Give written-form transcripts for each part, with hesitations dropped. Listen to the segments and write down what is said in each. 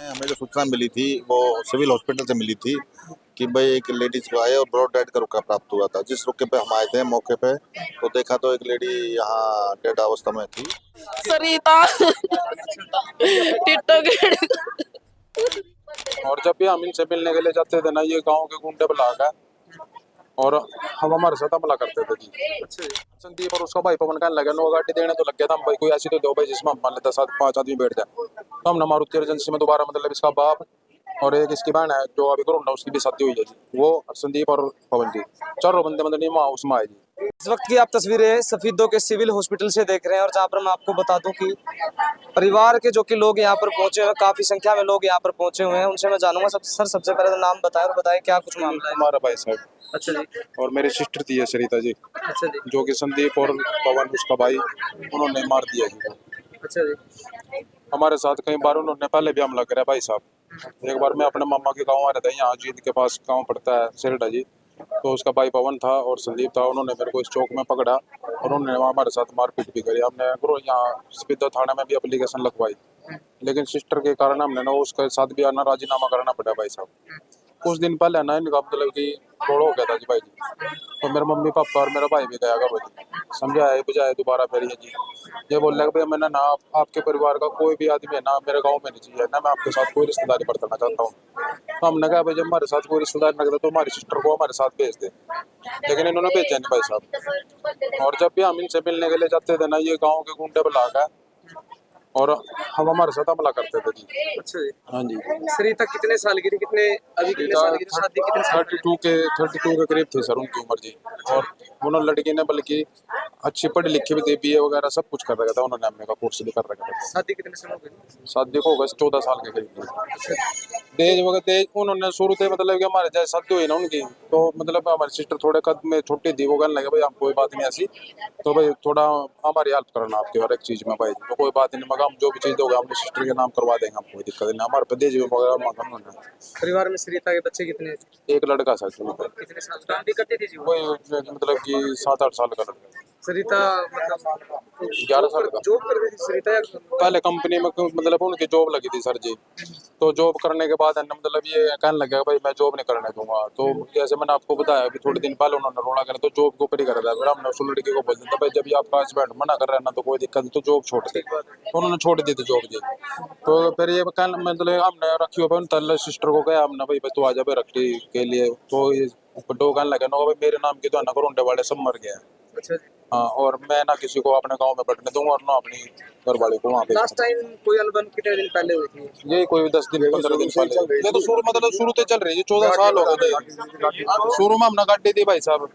हमें जो सूचना मिली थी वो सिविल हॉस्पिटल से मिली थी कि भाई एक लेडीज को आए और ब्रॉड डेड का रुका प्राप्त हुआ था। जिस रुके पे हम आए थे मौके पे तो देखा तो एक लेडी यहाँ डेड अवस्था में थी। सरिता टिट्टो गेड़ी। और जब भी हम इनसे मिलने के लिए जाते थे ना, ये गांव के गुंडे बुला के और हम हमारे साथ हमला करते थे जी। संदीप और उसका भाई पवन कहने लगे नो गाड़ी देने तो लग गया था। हम भाई कोई ऐसी तो दो भाई जिसमें हम मान लेते 7-5 आदमी बैठ जाए। तो हमने मारुति एजेंसी में दोबारा मतलब इसका बाप और एक इसकी बहन है जो अभी करूँ उसकी भी शादी हुई है जी। वो संदीप और पवन जी चारों बंदे मतलब नहीं वहाँ उसमें आए जी। इस वक्त की आप तस्वीरें सफीदों के सिविल हॉस्पिटल से देख रहे हैं और जहाँ पर मैं आपको बता दूं कि परिवार के जो कि लोग यहाँ पर पहुंचे हुए, काफी संख्या में लोग यहाँ पर पहुंचे हुए हैं। उनसे मैं जानूंगा सर सबसे पहले तो नाम बताएं और बताएं क्या कुछ मामला है। हमारा भाई साहब। अच्छा जी। और मेरी सिस्टर थी है सरिता जी। अच्छा जी। जो कि संदीप और पवन उसका भाई उन्होंने मार दिया जी। अच्छा जी। हमारे साथ कई बार उन्होंने पहले भी हमला करा भाई साहब। एक बार मैं अपने मामा के गाँव आ रहा था, यहाँ जींद के पास गाँव पड़ता है सेरडा जी। तो उसका भाई पवन था और संदीप था। उन्होंने मेरे को इस चौक में पकड़ा और उन्होंने हमारे साथ मारपीट भी करी। हमने यहाँ सफीदा थाने में भी एप्लीकेशन लिखवाई, लेकिन सिस्टर के कारण हमने ना उसके साथ भी आना राजीनामा करना पड़ा भाई साहब। कुछ दिन पहले ना इनका मतलब कि रोड हो गया था जी भाई जी। तो मेरे मम्मी पापा और मेरा भाई भी गया करो जी, समझाए बुझाए दोबारा फिर ये जी ये बोल रहे भाई मैंने ना आपके परिवार का कोई भी आदमी है ना मेरे गांव में नहीं चाहिए ना, मैं आपके साथ कोई रिश्तेदारी बरतना चाहता हूँ। तो हमने कहा भाई जब हमारे साथ कोई रिश्तेदारी लगता तो हमारी सिस्टर को हमारे साथ भेज दे, लेकिन इन्होंने भेजा नहीं भाई साहब। और जब भी हम इनसे मिलने के लिए जाते थे ना, ये गाँव के गुंडे बुला के और हम हमारे साथ हमला करते थे जी। अच्छा जी। हाँ जी। सरिता कितने साल की थी, अभी कितने साल की थी, शादी कितने साल 32 के करीब थी सर उनकी उम्र जी। और उन्होंने लड़की ने बल्कि अच्छी पढ़ी लिखी भी थी, बीए वगैरह सब कुछ कर रखा था उन्होंने, एमए का कोर्स भी कर रखा था। शादी कितने साल हो गई? शादी को होगा 14 साल के करीब थी। दहेज वगैरह दहेज उन्होंने शुरू से मतलब कि हमारे जैसे शादी हुई ना उनकी, तो मतलब हमारी सिस्टर थोड़े कद में छोटी थी। वो कहने लगे भाई हम कोई बात नहीं ऐसी, तो भाई थोड़ा हमारी हेल्प करना आपकी हर एक चीज में भाई। तो कोई बात नहीं, मगर हम जो भी चीज दोगे अपने सिस्टर के नाम करवा देंगे, हम कोई दिक्कत नहीं। हमारे पे दहेज वगैरह मांगा उन्होंने। परिवार में सरिता के बच्चे कितने थे? एक लड़का सर कितने साल काम भी करती थी जी वो? कोई मतलब कि 7-8 साल का लड़का। सरिता मतलब 11 साल का। जॉब कर रही थी सरिता या पहले कंपनी में मतलब उनकी जॉब लगी थी सर जी। तो जॉब करने के बाद मतलब ये कहने लगा भाई मैं जॉब नहीं करने दूंगा। तो जैसे मैंने आपको बताया कि थोड़े दिन पहले उन्होंने रोड़ा करा तो जॉब को ऊपर ही कर रहा था। फिर हमने उस लड़की को बोल दिया भाई जब ये आपका हस्बैंड मना कर रहा है ना तो कोई दिक्कत नहीं, तो जॉब छोड़ दे। तो उन्होंने छोड़ दी थी जॉब जी। तो फिर ये मतलब हमने रखी हो तल सिस्टर को गया हमने भाई तू आ जा भाई रखी के लिए। तो ये डो कहने लगे नो भाई मेरे नाम की तो है ना करोंडे वाले सब मर गए। अच्छा जी। हाँ, और मैं ना किसी को अपने गांव में बैठने दूंगा और ना अपनी घर वाले को वहाँ पे। लास्ट टाइम कोई अनबन कितने दिन पहले हुई थी? यही कोई 10 दिन 15 दिन पहले। ये तो शुरू से चल रही है, 14 साल हो गए। शुरू में हमने गाड़ी दी भाई साहब,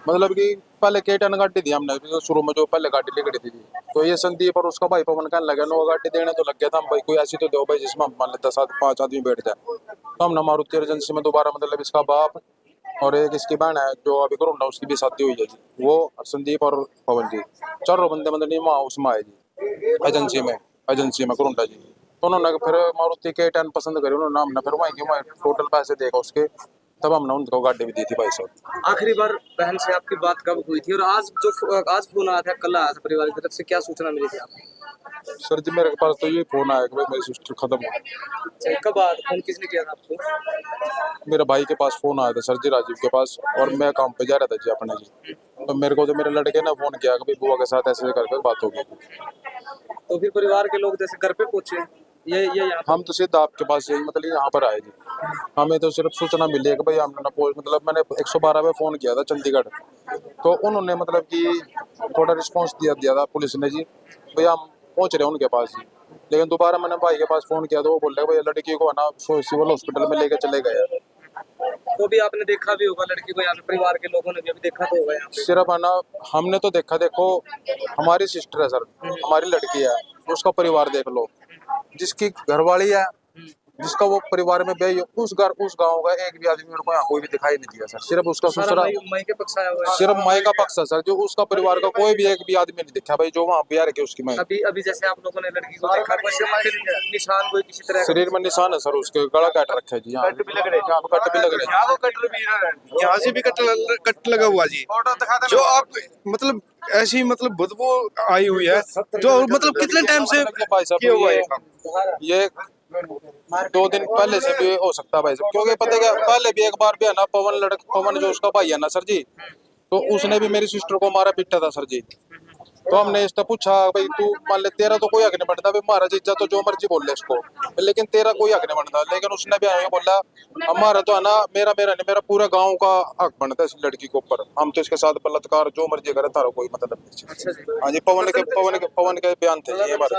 मतलब कि पहले केटन गाड़ी दी हमने तो शुरू में जो पहले गाड़ी लेकर दी थी। तो ये संदीप और उसका भाई पवन कहने लगे नो गाड़ी देने तो लग गया था। हम भाई कोई ऐसी तो दो भाई जिसमें मान लेते 7-5 आदमी बैठ जाए। तो हमने मारुति एजेंसी में दोबारा मतलब इसका बाप और एक इसकी बहन है जो अभी करूँ उसकी भी शादी हुई है जी। वो संदीप और पवन जी चारों बंदे मतलब नहीं वहाँ उसमें आए जी एजेंसी में करूँडा जी। तो उन्होंने फिर मारुति के 10 पसंद करी उन्होंने, हमने फिर वहीं टोटल पैसे देगा उसके, तब हमने उनको गाड़ी भी दी थी भाई साहब। आखिरी बार बहन से आपकी बात कब हुई थी और आज फोन आया था, कल आया था परिवार की तरफ से, क्या सूचना मिली थी आपको? सर जी मेरे पास तो ये फोन आया कि भाई मेरी सिस्टर खत्म हो गई। कब आया फोन, किसने किया था आपको? मेरे भाई के पास फोन आया था सर जी, राजीव के पास, और मैं काम पे जा रहा था जी अपने जी। तो मेरे को तो मेरे लड़के ने फोन किया कि भाई बुआ के साथ ऐसे करके बात हो गई। तो फिर परिवार के लोग जैसे घर पे पहुंचे ये यहाँ हम तो सीधा आपके पास यही मतलब यहाँ पर आए जी। हमें तो सिर्फ सूचना मिली है कि भाई हमने मतलब मैंने 112 पे फोन किया था चंडीगढ़। तो उन्होंने मतलब कि थोड़ा रिस्पांस दिया था पुलिस ने जी, भाई हम पहुंच रहे हैं उनके पास जी। लेकिन दोबारा मैंने भाई के पास फोन किया तो वो बोल रहे भाई लड़की को है ना सिविल हॉस्पिटल में लेके चले गए। तो भी आपने देखा भी होगा लड़की को यहाँ पे, परिवार के लोगों ने भी अभी देखा तो होगा यहाँ पे। सिर्फ है ना हमने तो देखा, देखो हमारी सिस्टर है सर, हमारी लड़की है, उसका परिवार देख लो, जिसकी घरवाली है जिसका वो परिवार में व्यय उस गांव का एक भी आदमी मेरे को यहाँ कोई भी दिखाई नहीं दिया सर। सिर्फ उसका सारा ससुरा, मई के पक्ष आया हुआ है। सिर्फ माई का पक्ष है सर, जो उसका परिवार का कोई भी एक भी आदमी नहीं दिखा भाई जो वहाँ बिहार के उसकी माई। अभी अभी जैसे आप लोगों ने लड़की को देखा, कोई निशान कोई किसी तरह का? शरीर में निशान है सर, उसके गला काट रखा है जी, यहाँ कट भी लग रहे हैं, कट भी लग रहे हैं। यहाँ से भी कट लगा हुआ जी। जो आप मतलब ऐसी मतलब बदबू आई हुई है, जो मतलब कितने टाइम से भाई साहब किया हुआ है ये काम? ये 2 दिन पहले से भी हो सकता है भाई साहब, क्योंकि पता है क्या, पहले भी एक बार भी है ना पवन जो उसका भाई है ना सर जी, तो उसने भी मेरी सिस्टर को मारा पीटा था सर जी। तो हमने इससे पूछा भाई तू मान ले तेरा तो कोई हक नहीं बनता, भाई मारा जीजा तो जो मर्जी बोल ले इसको, लेकिन तेरा कोई हक नहीं बनता। लेकिन उसने भी हमें बोला हमारा तो है ना, मेरा नहीं, मेरा पूरा गांव का हक बनता है इस लड़की के ऊपर, हम तो इसके साथ बलात्कार जो मर्जी करे, तारा कोई मतलब नहीं। अच्छा जी। हाँ जी, पवन के बयान थे ये बात।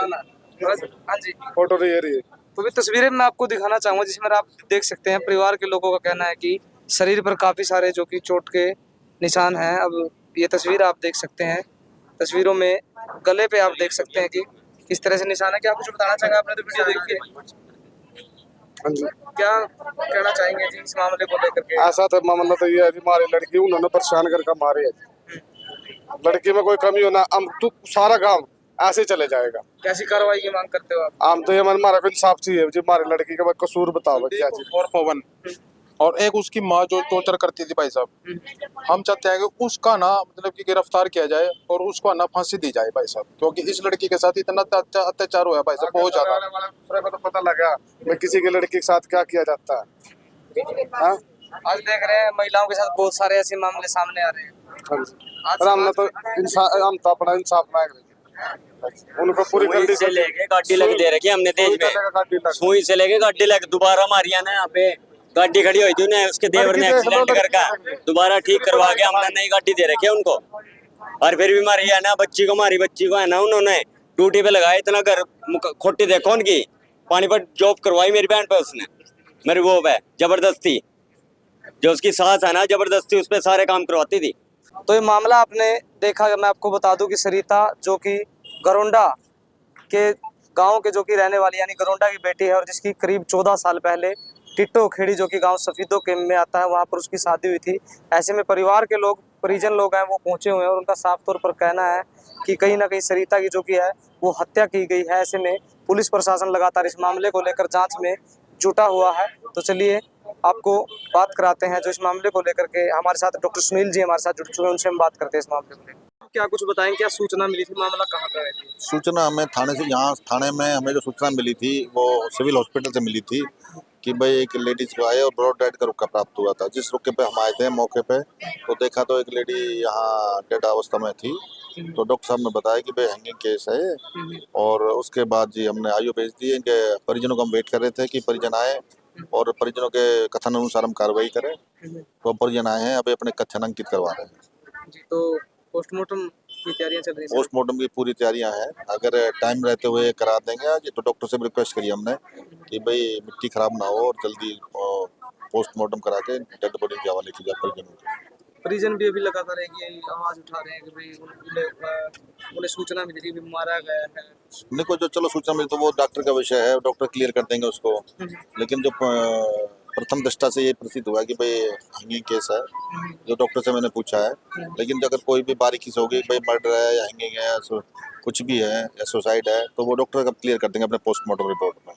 हाँ जी। फोटो तो ये रही है। तो भी तस्वीरें मैं आपको दिखाना चाहूंगा जिसमें आप देख सकते हैं परिवार के लोगों का कहना है कि शरीर पर काफी सारे जो कि चोट के निशान हैं। अब ये तस्वीर आप देख सकते हैं, तस्वीरों में गले पे आप देख सकते हैं कि किस तरह से निशान है। क्या कुछ बताना चाहेंगे, आपने तो वीडियो देख के? हाँ जी, क्या कहना चाहेंगे जी इस मामले को लेकर के? ऐसा तो मामला तो ये है जी, हमारी लड़की उन्होंने परेशान करके मारे है जी। लड़की में कोई कमी होना, हम तो सारा काम ऐसे ही चले जाएगा। कैसी कार्रवाई की मांग करते हो आप? हम तो ये हमारा को इंसाफ चाहिए जी, हमारी लड़की का कसूर बताओ क्या चीज। और पवन और एक उसकी माँ जो टॉर्चर करती थी भाई साहब, हम चाहते हैं कि उसका ना मतलब कि गिरफ्तार किया जाए और उसको ना फांसी दी जाए भाई साहब, क्योंकि इस लड़की के साथ इतना अत्याचार हुआ है भाई साहब, बहुत ज्यादा। दूसरे को तो पता लगा मैं किसी की लड़की के साथ क्या किया जाता है। हाँ आज देख रहे हैं महिलाओं के साथ बहुत सारे ऐसे मामले सामने आ रहे हैं। हाँ जी, पर हम तो अपना इंसाफ मांग रहे हैं। उनको पूरी सुई से लेके गाड़ी लग दे रखी है हमने तेज में, सुई से लेके गाड़ी लग दोबारा मारी है ना। यहाँ पे गाड़ी खड़ी हुई थी उन्हें, उसके देवर ने एक्सीडेंट करके दोबारा ठीक करवा के हमने नई गाड़ी दे रखी है उनको, और फिर भी मारी है ना। बच्ची को मारी, बच्ची को है ना उन्होंने ड्यूटी पे लगाया, इतना घर खोटी देखो उनकी, पानी पर जॉब करवाई मेरी बहन पे उसने, मेरी वो पे जबरदस्ती, जो उसकी सास है ना जबरदस्ती उस पर सारे काम करवाती थी। तो ये मामला आपने देखा, मैं आपको बता दूं कि सरिता जो कि गरोंडा के गांव के जो कि रहने वाली यानी गरोंडा की बेटी है और जिसकी करीब 14 साल पहले टिट्टो खेड़ी जो कि गांव सफीदो के में आता है वहां पर उसकी शादी हुई थी। ऐसे में परिवार के लोग, परिजन लोग हैं वो पहुंचे हुए हैं और उनका साफ तौर पर कहना है कि कहीं ना कहीं सरिता की जो कि है वो हत्या की गई है। ऐसे में पुलिस प्रशासन लगातार इस मामले को लेकर जाँच में जुटा हुआ है। तो चलिए आपको बात कराते हैं जो इस मामले को लेकर के हमारे साथ डॉक्टर सुनील जी हमारे साथ जुड़ चुके हैं, उनसे हम बात करते हैं इस मामले को लेकर। क्या कुछ बताएं, क्या सूचना मिली थी, मामला कहाँ का है? सूचना हमें थाने से, यहाँ थाने में हमें जो सूचना मिली थी वो सिविल हॉस्पिटल से मिली थी कि भाई एक लेडीज को आए और ब्रॉड डेड का रुका प्राप्त हुआ था। जिस रुके पे हम आए थे मौके पे तो देखा तो एक लेडी यहाँ डेड अवस्था में थी। तो डॉक्टर साहब ने बताया कि भाई हैंगिंग केस है, और उसके बाद जी हमने आईओ भेज दिए कि परिजनों को हम वेट कर रहे थे कि परिजन आए और परिजनों के कथन अनुसार हम कार्रवाई करें। तो परिजन आए हैं, अभी अपने कथन अंकित करवा रहे हैं जी। तो पोस्टमार्टम की तैयारियां चल रही हैं? पोस्टमार्टम की पूरी तैयारियां हैं, अगर टाइम रहते हुए करा देंगे आज। तो डॉक्टर से भी रिक्वेस्ट करी हमने कि भाई मिट्टी खराब ना हो और जल्दी पोस्टमार्टम करा के डेड बॉडी के हवाले की जाए परिजनों को। परिजन भी अभी लगातार यही आवाज उठा रहे हैं कि भाई उन्हें सूचना मिली थी कि मारा गया है। नहीं को जो चलो सूचना मिली तो वो डॉक्टर का विषय है, डॉक्टर क्लियर कर देंगे उसको। लेकिन जो प्रथम दृष्टा से ये प्रतीत हुआ कि भाई हैंगिंग केस है, जो डॉक्टर से मैंने पूछा है। लेकिन अगर कोई भी बारीकी से होगी भाई मर्डर है या हैंगिंग है, कुछ भी है या सुसाइड है, तो वो डॉक्टर कब क्लियर कर देंगे अपने पोस्टमार्टम रिपोर्ट में।